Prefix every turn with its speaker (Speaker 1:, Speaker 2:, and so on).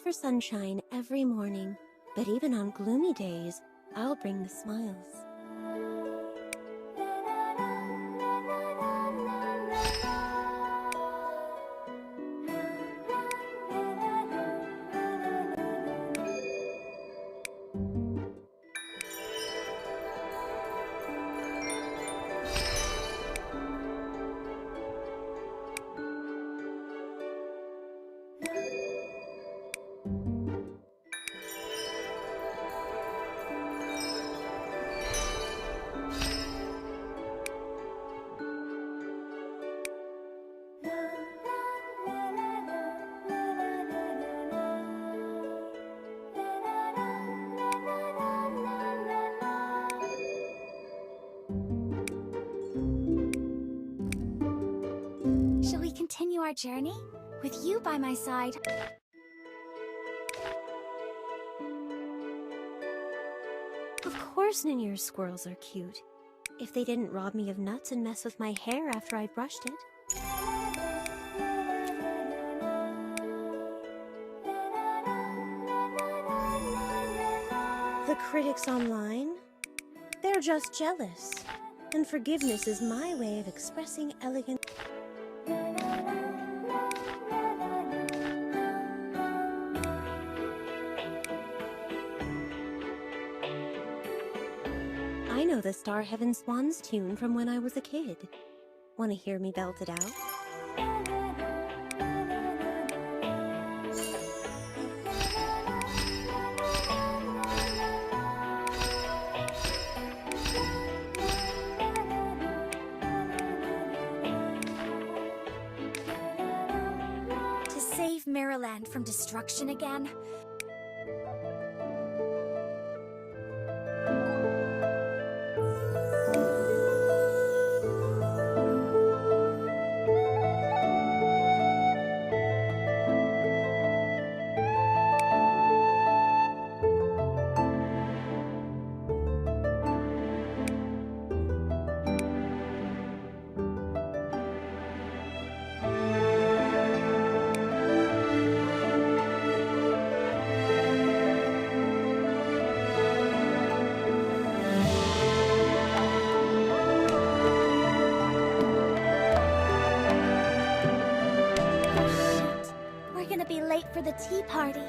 Speaker 1: for sunshine every morning, but even on gloomy days, I'll bring the smiles.
Speaker 2: Shall we continue our journey? With you by my side.
Speaker 1: Of course New Year's squirrels are cute. If they didn't rob me of nuts and mess with my hair after I brushed it. The critics online? They're just jealous. And forgiveness is my way of expressing elegant... I know the Star Heaven Swans tune from when I was a kid. Want to hear me belt it out?
Speaker 2: To save Mirrorland from destruction again? We're gonna be late for the tea party.